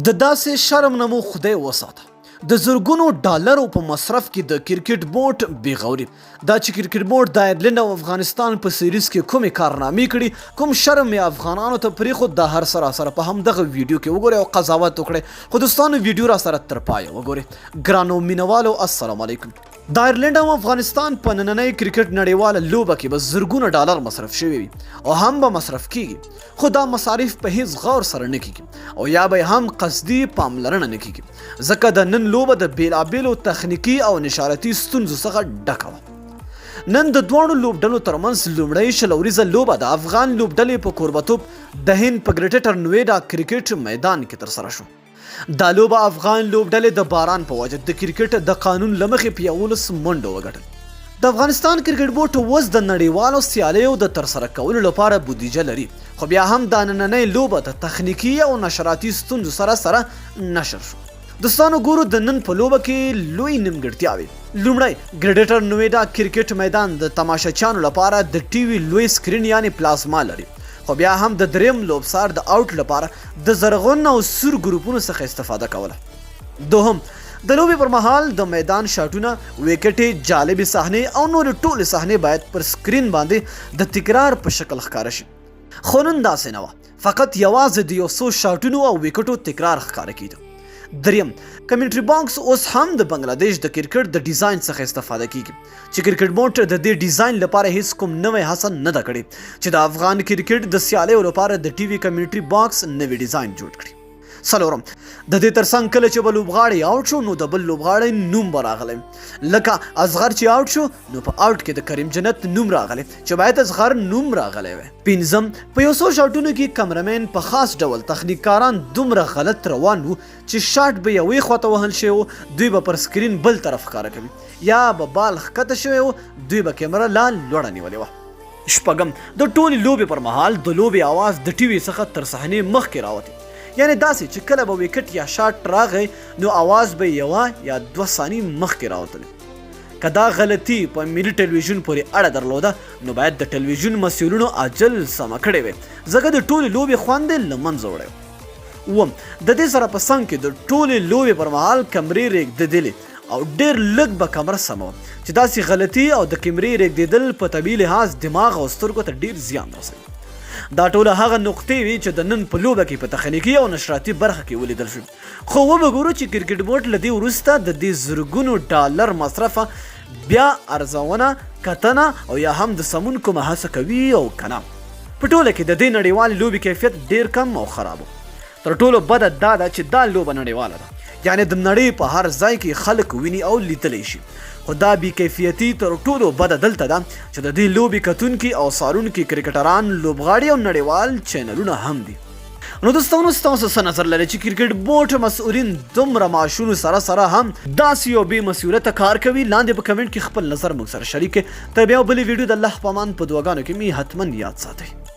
د داسې شرم نه مو خدای وساته د زرګونو ډالرو په مصرف کې د کرکټ بورډ بېغوري دا چې کرکټ بورډ د آیرلینډ او افغانستان په سیریز کې کومې کارنامې کړي کوم شرم یې افغانانو ته پرېښود دا هر څه راسره په همدغه ویډیو کې وګورئ او قضاوت وکړئ خو دوستانو ویډیو راسره تر پایه وګورئ ګرانو مینوالو السلام علیکم د آیرلینډ او افغانستان په نننۍ کرکټ نړیواله لوبه کې به زرګونه ډالر مصرف شوي وي او هم به مصرف کیږي خو دا مصارف په هیڅ غور سره نه کیږي او یا به هم قصدي پاملرنه نه کیږي ځکه د نن لوبه د بیلابیلو تخنیکي او نشارتي ستونزو څخه ډکه وه نن د دواړو لوبډلو ترمنځ لومړۍ شل اوریزه لوبه د افغان لوبډلې په کوربتوب د هند په ګریټر نویډا کرکټ میدان کې ترسره شو دا لوبه افغان لوبډلې د باران په وجه د کرکټ د قانون له مخې په 11 منډو وګټل د افغانستان کرکټ بورډ اوس د نړیوالو سیالیو د ترسره کولو لپاره بودیجه لري خو بیا هم دا نننۍ لوبه د تخنیکي او نشراتي ستونزو سره نشر شو دوستانو ګورو د نن په لوبه کې لوی نیمګړتیاوې لومړی ګریټر نویډا کرکټ میدان د تماشچیانو لپاره د ټي وي لوی سکرین یعنی پلازما لري خو بیا هم د دریم لوبسار د آوټ لپاره د زرغون او سور ګروپونو څخه استفاده کوله دوهم د لوبې پر مهال د میدان شاټونه ویکټې جالبې صحنې او نور ټولې صحنې باید پر سکرین باندې د تکرار په شکل ښکاره شي خو نن داسې نه وه فقط یوازې د یو څو شاټونو او ویکټو تکرار ښکاره کیده دریم کمنټري باکس اوس هم د بنگلاديش د کرکټ د ډیزاین څخه استفاده کیږي چې کرکټ بورډ د دې ډیزاین لپاره هیڅ کوم نوې هڅه نه ده کړې چې د افغان کرکټ د سیالیو لپاره د ټي وي کمنټري باکس نوې ډیزاین جوړ کړي څلورم د دې ترڅنګ کله چې بل لوبغاړی آوټ شو نو د بل لوبغاړی نوم به راغلی لکه اصغر چې آوټ شو نو په آوټ کې د کریم جنت نوم راغلی چې باید اصغر نوم راغلی وي پنځم په یو څو شاټونو کې کمرمین په خاص ډول تخنیکاران دومره غلط روان وو چې شاټ به یوې خواته وهل شوی دوی به پر سکرین بل طرف ښکاره کوي یا به بال ښکته شوی و دوی به کیمره لا لوړه نیولې وه شپږم د ټولې لوبې پر مهال د لوبې اواز د ټي وي څخه تر صحنې مخکې راوتی یعنی داسې چې کله به ویکټ یا شاټ راغی نو اواز به یوه یا 2 ثانیې مخکې راوتلی که دا غلطي په ملي ټلویزیون پورې اړه درلوده نو باید د ټلویزیون مسؤلینو عاجل سمه کړې وي ځکه د ټولې لوبې خوند یې له منځه وړی اووم د دې سره په څنګ کې د ټولې لوبې پر مهال کمرې ریږدېدلې او ډېر لږ به کمره سمه وه چې داسې غلطي او د کمرې ریږدېدل په طبیعي لحاظ دماغ او سترګو ته ډېر زیان رسوي دا ټوله هغه نقطې وي چې د نن په لوبه کې په تخنیکي او نشراتي برخه کې ولیدل شو خو وګورو چې کرکټ بورډ له دې وروسته د دې زرګونو ډالر مصرفه بیا ارزونه کتنه او یا هم د سمون کومه هڅه کوي او که نه په ټوله کې د دې نړیوالې لوبې کیفیت ډېر کم او خراب و تر ټولو بده دا ده چې دا لوبه نړیواله ده یعنی د نړۍ په هر ځای کې خلک ویني او لیدلی شي خو دا بې کیفیتي تر ټولو بده دلته ده چې د دې لوبې کتونکي او څارونکي کرکټران لوبغاړي او نړیوال چینلونه هم دي نو دوستانو ستاسو څه نظر لري چې کرکټ بورډ مسؤلین دومره معاشونو سره هم داسې یو بې مسؤلیته کار کوي لاندې په کمنټ کې خپل نظر موږ سره شریک کړئ تر بیا بلې ویډیو د الله په امان په دعاګانو کې مې حتما یاد ساتئ